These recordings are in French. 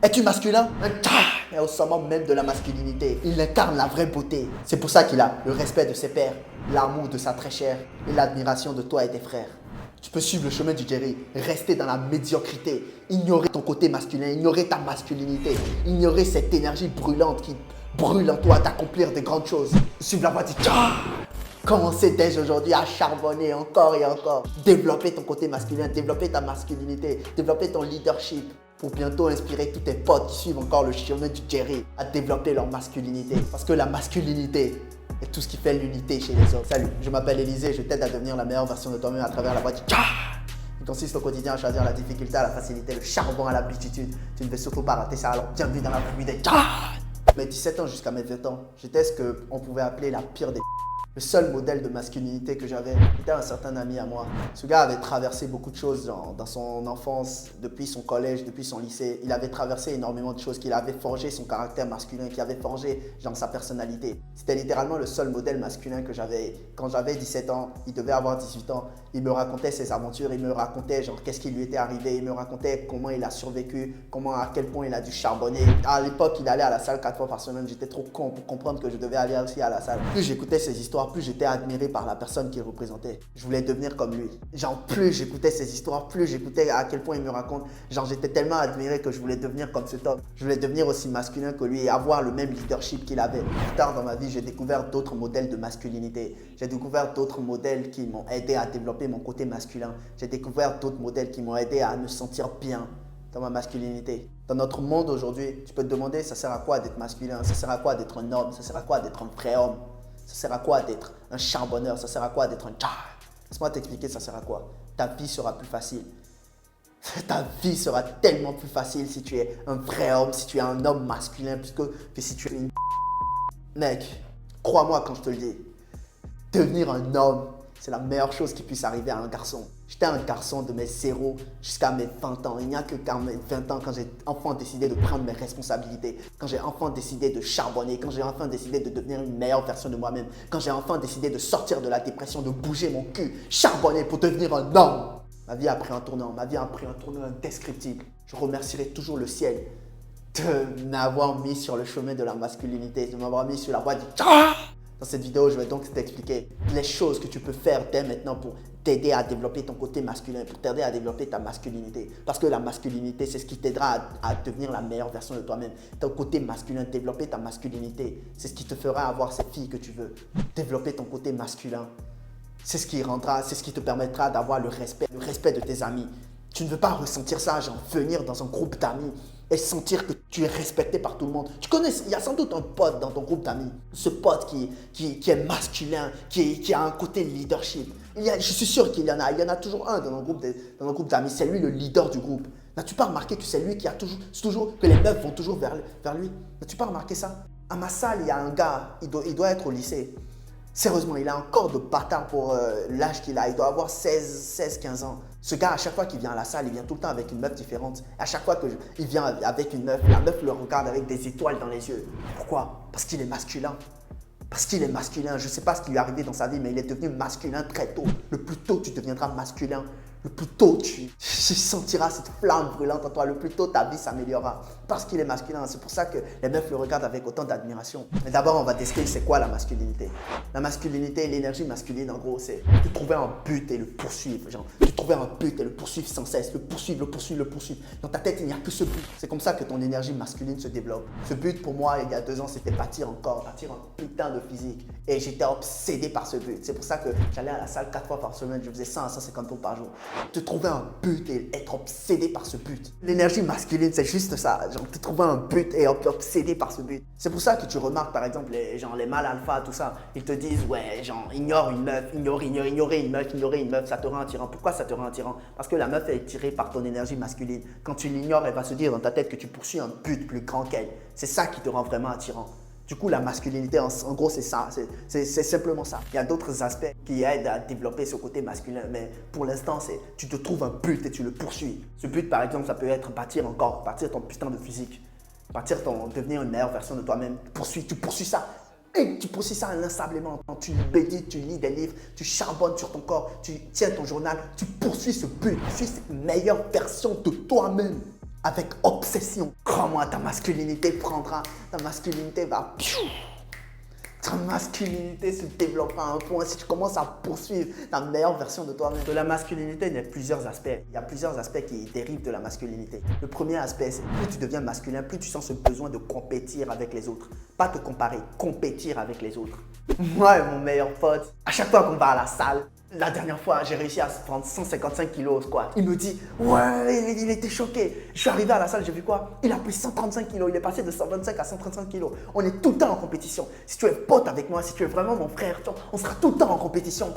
Es-tu masculin? Et au sommet même de la masculinité, il incarne la vraie beauté. C'est pour ça qu'il a le respect de ses pairs, l'amour de sa très chère et l'admiration de toi et tes frères. Tu peux suivre le chemin du Jerry, rester dans la médiocrité, ignorer ton côté masculin, ignorer ta masculinité, ignorer cette énergie brûlante qui brûle en toi d'accomplir de grandes choses. Suivre la voie du commencer dès aujourd'hui à charbonner encore et encore. Développer ton côté masculin, développer ta masculinité, développer ton leadership pour bientôt inspirer tous tes potes qui suivent encore le chemin du Jerry à développer leur masculinité. Parce que la masculinité est tout ce qui fait l'unité chez les hommes. Salut, je m'appelle Élisée, je t'aide à devenir la meilleure version de toi-même à travers la voie du Il consiste au quotidien à choisir la difficulté à la facilité, le charbon à l'habitude. Tu ne veux surtout pas rater ça, alors bienvenue dans la famille des Mes 17 ans jusqu'à mes 20 ans, j'étais ce qu'on pouvait appeler la pire des Le seul modèle de masculinité que j'avais était un certain ami à moi. Ce gars avait traversé beaucoup de choses dans son enfance, depuis son collège, depuis son lycée. Il avait traversé énormément de choses, qu'il avait forgé son caractère masculin, qui avait forgé sa personnalité. C'était littéralement le seul modèle masculin que j'avais. Quand j'avais 17 ans, il devait avoir 18 ans. Il me racontait ses aventures, il me racontait qu'est-ce qui lui était arrivé, il me racontait comment il a survécu, à quel point il a dû charbonner. À l'époque, il allait à la salle 4 fois par semaine. J'étais trop con pour comprendre que je devais aller aussi à la salle. Plus j'écoutais ses histoires, plus j'étais admiré par la personne qu'il représentait. Je voulais devenir comme lui. Plus j'écoutais ses histoires, plus j'écoutais à quel point il me raconte. J'étais tellement admiré que je voulais devenir comme cet homme. Je voulais devenir aussi masculin que lui et avoir le même leadership qu'il avait. Plus tard dans ma vie, j'ai découvert d'autres modèles de masculinité. J'ai découvert d'autres modèles qui m'ont aidé à développer mon côté masculin. J'ai découvert d'autres modèles qui m'ont aidé à me sentir bien dans ma masculinité. Dans notre monde aujourd'hui, tu peux te demander, ça sert à quoi d'être masculin? Ça sert à quoi d'être un homme? Ça sert à quoi d'être un vrai homme? Ça sert à quoi d'être un charbonneur? Ça sert à quoi d'être un Laisse-moi t'expliquer ça sert à quoi. Ta vie sera plus facile. Ta vie sera tellement plus facile si tu es un vrai homme, si tu es un homme masculin, que si tu es une Mec, crois-moi quand je te le dis. Devenir un homme, c'est la meilleure chose qui puisse arriver à un garçon. J'étais un garçon de mes 0 jusqu'à mes 20 ans. Il n'y a que qu'à mes 20 ans, quand j'ai enfin décidé de prendre mes responsabilités, quand j'ai enfin décidé de charbonner, quand j'ai enfin décidé de devenir une meilleure version de moi-même, quand j'ai enfin décidé de sortir de la dépression, de bouger mon cul, charbonner pour devenir un homme. Ma vie a pris un tournant, indescriptible. Je remercierai toujours le ciel de m'avoir mis sur le chemin de la masculinité, de m'avoir mis sur la voie du Dans cette vidéo, je vais donc t'expliquer les choses que tu peux faire dès maintenant pour t'aider à développer ton côté masculin, pour t'aider à développer ta masculinité. Parce que la masculinité, c'est ce qui t'aidera à devenir la meilleure version de toi-même. Ton côté masculin, développer ta masculinité, c'est ce qui te fera avoir cette fille que tu veux. Développer ton côté masculin, c'est ce qui te permettra d'avoir le respect de tes amis. Tu ne veux pas ressentir ça, venir dans un groupe d'amis et sentir que tu es respecté par tout le monde. Tu connais, il y a sans doute un pote dans ton groupe d'amis. Ce pote qui est masculin, qui a un côté leadership. Je suis sûr qu'il y en a. Il y en a toujours un dans nos groupes d'amis. C'est lui le leader du groupe. N'as-tu pas remarqué que c'est lui qui a toujours que les meufs vont toujours vers lui? N'as-tu pas remarqué ça? À ma salle, il y a un gars, il doit être au lycée. Sérieusement, il a un corps de bâtard pour l'âge qu'il a. Il doit avoir 16-15 ans. Ce gars, à chaque fois qu'il vient à la salle, il vient tout le temps avec une meuf différente. À chaque fois qu'il vient avec une meuf, la meuf le regarde avec des étoiles dans les yeux. Pourquoi? Parce qu'il est masculin. Parce qu'il est masculin. Je ne sais pas ce qui lui est arrivé dans sa vie, mais il est devenu masculin très tôt. Le plus tôt tu deviendras masculin, le plus tôt tu sentiras cette flamme brûlante en toi, le plus tôt ta vie s'améliorera. Parce qu'il est masculin, c'est pour ça que les meufs le regardent avec autant d'admiration. Mais d'abord, on va décrire c'est quoi la masculinité. La masculinité, l'énergie masculine, en gros, c'est de trouver un but et le poursuivre. De trouver un but et le poursuivre sans cesse, le poursuivre. Dans ta tête, il n'y a que ce but. C'est comme ça que ton énergie masculine se développe. Ce but, pour moi, il y a 2 ans, c'était bâtir un putain de physique. Et j'étais obsédé par ce but. C'est pour ça que j'allais à la salle 4 fois par semaine, je faisais 100 à 150 tours par jour. Te trouver un but et être obsédé par ce but. L'énergie masculine, c'est juste ça. Te trouver un but et être obsédé par ce but. C'est pour ça que tu remarques, par exemple, les mâles alpha, tout ça. Ils te disent, ouais, ignore une meuf, ignorer une meuf, ça te rend attirant. Pourquoi ça te rend attirant? Parce que la meuf est tirée par ton énergie masculine. Quand tu l'ignores, elle va se dire dans ta tête que tu poursuis un but plus grand qu'elle. C'est ça qui te rend vraiment attirant. Du coup, la masculinité, en gros, c'est ça. C'est simplement ça. Il y a d'autres aspects qui aident à développer ce côté masculin. Mais pour l'instant, tu te trouves un but et tu le poursuis. Ce but, par exemple, ça peut être bâtir ton putain de physique. Devenir une meilleure version de toi-même. Tu poursuis ça. Et tu poursuis ça inlassablement. Tu médites, tu lis des livres, tu charbonnes sur ton corps, tu tiens ton journal, tu poursuis ce but. Tu suis cette meilleure version de toi-même. avec obsession. Crois-moi, ta masculinité prendra, ta masculinité va... Ta masculinité se développera à un point si tu commences à poursuivre la meilleure version de toi-même. De la masculinité, il y a plusieurs aspects. Il y a plusieurs aspects qui dérivent de la masculinité. Le premier aspect, c'est plus tu deviens masculin, plus tu sens ce besoin de compétir avec les autres. Pas te comparer, compétir avec les autres. Moi et mon meilleur pote, à chaque fois qu'on va à la salle, la dernière fois, j'ai réussi à prendre 155 kilos au squat. Il me dit, ouais, il était choqué. Je suis arrivé à la salle, j'ai vu quoi? Il a pris 135 kilos. Il est passé de 125 à 135 kilos. On est tout le temps en compétition. Si tu es pote avec moi, si tu es vraiment mon frère, on sera tout le temps en compétition,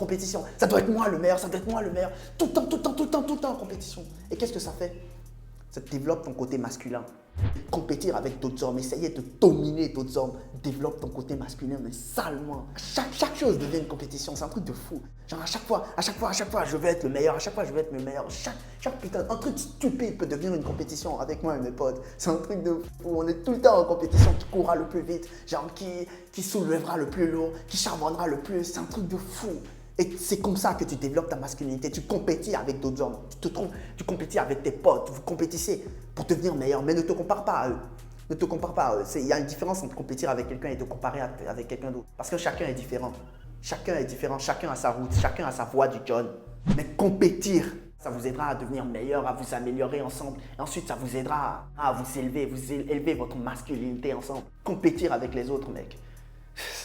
Ça doit être moi le meilleur, ça doit être moi le meilleur. Tout le temps en compétition. Et qu'est-ce que ça fait? Ça développe ton côté masculin. Compétir avec d'autres hommes, essayer de dominer d'autres hommes, développe ton côté masculin, mais salement. Chaque chose devient une compétition, c'est un truc de fou. Genre à chaque fois, je veux être le meilleur, à chaque fois, je veux être le meilleur. Chaque putain, un truc stupide peut devenir une compétition avec moi et mes potes. C'est un truc de fou, on est tout le temps en compétition, qui courra le plus vite, genre qui soulèvera le plus lourd, qui charbonnera le plus, c'est un truc de fou. Et c'est comme ça que tu développes ta masculinité. Tu compétis avec d'autres hommes. Tu compétis avec tes potes. Vous compétissez pour devenir meilleur. Mais ne te compare pas à eux. Ne te compare pas à eux. Il y a une différence entre compétir avec quelqu'un et te comparer avec quelqu'un d'autre. Parce que chacun est différent. Chacun est différent. Chacun a sa route. Chacun a sa voie du John. Mais compétir, ça vous aidera à devenir meilleur, à vous améliorer ensemble. Et ensuite, ça vous aidera à vous élever votre masculinité ensemble. Compétir avec les autres, mec.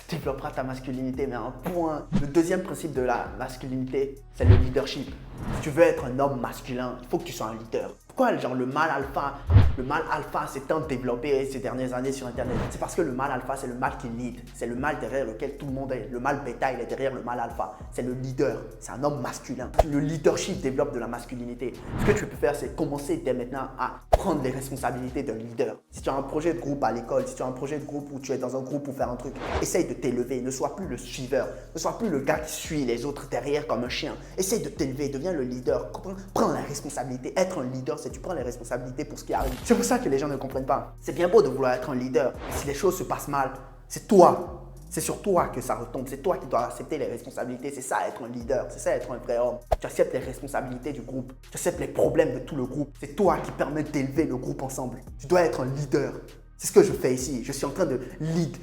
Développera ta masculinité, mais à un point. Le deuxième principe de la masculinité, c'est le leadership. Si tu veux être un homme masculin, il faut que tu sois un leader. Pourquoi genre le mâle alpha s'est tant développé ces dernières années sur Internet? C'est parce que le mâle alpha, c'est le mâle qui lead. C'est le mâle derrière lequel tout le monde est. Le mâle bêta, il est derrière le mâle alpha. C'est le leader. C'est un homme masculin. Le leadership développe de la masculinité. Ce que tu peux faire, c'est commencer dès maintenant à prendre les responsabilités d'un leader. Si tu as un projet de groupe à l'école, si tu as un projet de groupe où tu es dans un groupe pour faire un truc, essaye de t'élever. Ne sois plus le suiveur. Ne sois plus le gars qui suit les autres derrière comme un chien. Essaye de t'élever. Deviens le leader. Prends la responsabilité. Être un leader, c'est tu prends les responsabilités pour ce qui arrive. C'est pour ça que les gens ne comprennent pas. C'est bien beau de vouloir être un leader, mais si les choses se passent mal, c'est toi. C'est sur toi que ça retombe. C'est toi qui dois accepter les responsabilités. C'est ça être un leader. C'est ça être un vrai homme. Tu acceptes les responsabilités du groupe. Tu acceptes les problèmes de tout le groupe. C'est toi qui permets d'élever le groupe ensemble. Tu dois être un leader. C'est ce que je fais ici. Je suis en train de lead.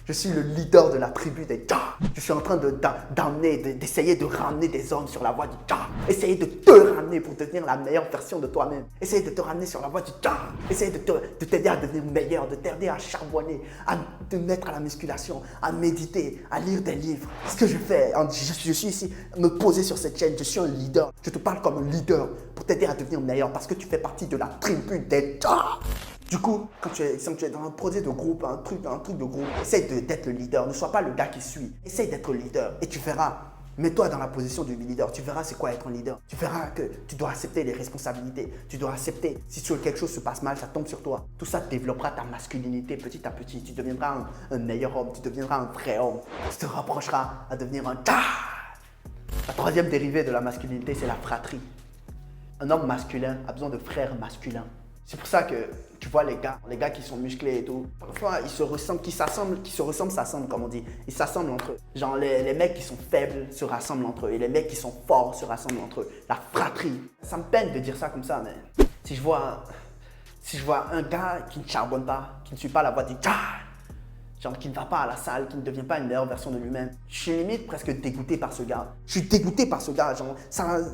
Je suis le leader de la tribu des Ja. Je suis en train d'essayer de ramener des hommes sur la voie du Ja. Essayer de te ramener pour devenir la meilleure version de toi-même. Essayer de te ramener sur la voie du Ja. Essayer de t'aider à devenir meilleur, de t'aider à charbonner, à te mettre à la musculation, à méditer, à lire des livres. Ce que je fais, je suis ici, me poser sur cette chaîne, je suis un leader. Je te parle comme un leader pour t'aider à devenir meilleur parce que tu fais partie de la tribu des Ja. Du coup, quand tu es dans un projet de groupe, un truc de groupe, essaye d'être le leader. Ne sois pas le gars qui suit. Essaye d'être le leader et tu verras. Mets-toi dans la position du leader. Tu verras c'est quoi être un leader. Tu verras que tu dois accepter les responsabilités. Tu dois accepter si quelque chose se passe mal, ça tombe sur toi. Tout ça développera ta masculinité petit à petit. Tu deviendras un meilleur homme. Tu deviendras un vrai homme. Tu te rapprocheras à devenir un Ta. La troisième dérivée de la masculinité, c'est la fratrie. Un homme masculin a besoin de frères masculins. C'est pour ça que tu vois les gars qui sont musclés et tout, parfois ils se ressemblent, s'assemblent comme on dit. Ils s'assemblent entre eux. Genre les mecs qui sont faibles se rassemblent entre eux et les mecs qui sont forts se rassemblent entre eux. La fratrie. Ça me peine de dire ça comme ça, mais si je vois un gars qui ne charbonne pas, qui ne suit pas la voie du Ja, genre qui ne va pas à la salle, qui ne devient pas une meilleure version de lui-même. Je suis limite presque dégoûté par ce gars. Je suis dégoûté par ce gars, genre,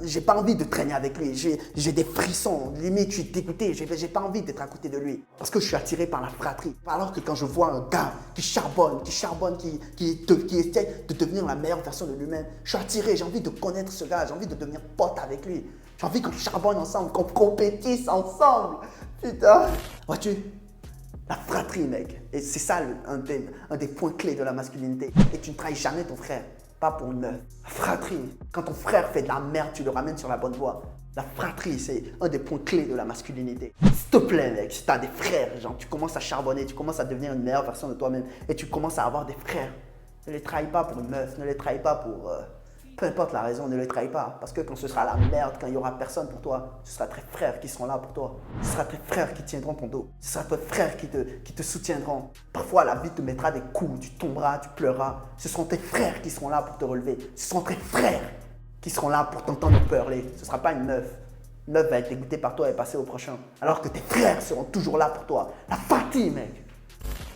j'ai pas envie de traîner avec lui. J'ai des frissons, limite je suis dégoûté, j'ai pas envie d'être à côté de lui. Parce que je suis attiré par la fratrie. Alors que quand je vois un gars qui charbonne, qui essaie de devenir la meilleure version de lui-même, je suis attiré, j'ai envie de connaître ce gars, j'ai envie de devenir pote avec lui. J'ai envie qu'on charbonne ensemble, qu'on compétisse ensemble. Putain. Vois-tu? La fratrie, mec. Et c'est ça un des points clés de la masculinité. Et tu ne trahis jamais ton frère. Pas pour une meuf. La fratrie. Quand ton frère fait de la merde, tu le ramènes sur la bonne voie. La fratrie, c'est un des points clés de la masculinité. S'il te plaît, mec, si tu as des frères, genre tu commences à charbonner, tu commences à devenir une meilleure version de toi-même et tu commences à avoir des frères, ne les trahis pas pour une meuf, ne les trahis pas pour... peu importe la raison, ne les trahis pas. Parce que quand ce sera la merde, quand il n'y aura personne pour toi, ce sera tes frères qui seront là pour toi. Ce sera tes frères qui tiendront ton dos. Ce sera tes frères qui te soutiendront. Parfois, la vie te mettra des coups, tu tomberas, tu pleureras. Ce seront tes frères qui seront là pour te relever. Ce seront tes frères qui seront là pour t'entendre pleurer. Ce ne sera pas une meuf. Une meuf va être dégoûtée par toi et passer au prochain. Alors que tes frères seront toujours là pour toi. La fatigue, mec.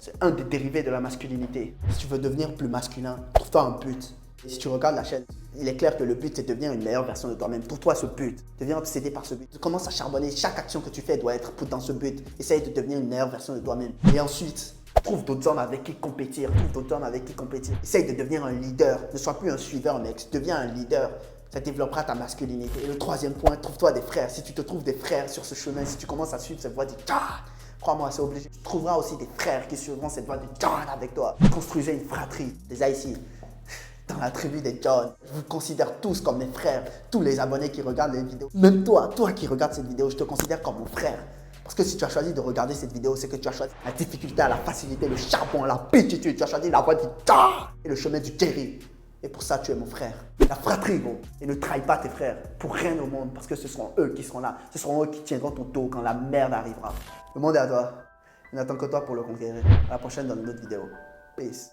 C'est un des dérivés de la masculinité. Si tu veux devenir plus masculin, trouve-toi un but. Et si tu regardes la chaîne, il est clair que le but c'est de devenir une meilleure version de toi-même. Trouve-toi ce but. Deviens obsédé par ce but. Tu commences à charbonner. Chaque action que tu fais doit être dans ce but. Essaye de devenir une meilleure version de toi-même. Et ensuite, trouve d'autres hommes avec qui compétir. Essaye de devenir un leader. Ne sois plus un suiveur, mec. Deviens un leader. Ça développera ta masculinité. Et le troisième point, trouve-toi des frères. Si tu te trouves des frères sur ce chemin, si tu commences à suivre cette voie, dis crois-moi, c'est obligé. Tu trouveras aussi des frères qui suivront cette voie de John avec toi. Construisez une fratrie. Déjà ici, dans la tribu des John, je vous considère tous comme mes frères. Tous les abonnés qui regardent les vidéos. Même toi qui regardes cette vidéo, je te considère comme mon frère. Parce que si tu as choisi de regarder cette vidéo, c'est que tu as choisi la difficulté à la facilité, le charbon, la pititude. Tu as choisi la voie du John et le chemin du Jerry. Et pour ça, tu es mon frère. La fratrie, gros. Et ne trahis pas tes frères pour rien au monde, parce que ce seront eux qui seront là. Ce seront eux qui tiendront ton dos quand la merde arrivera. Le monde est à toi. Il n'attend que toi pour le conquérir. À la prochaine dans une autre vidéo. Peace.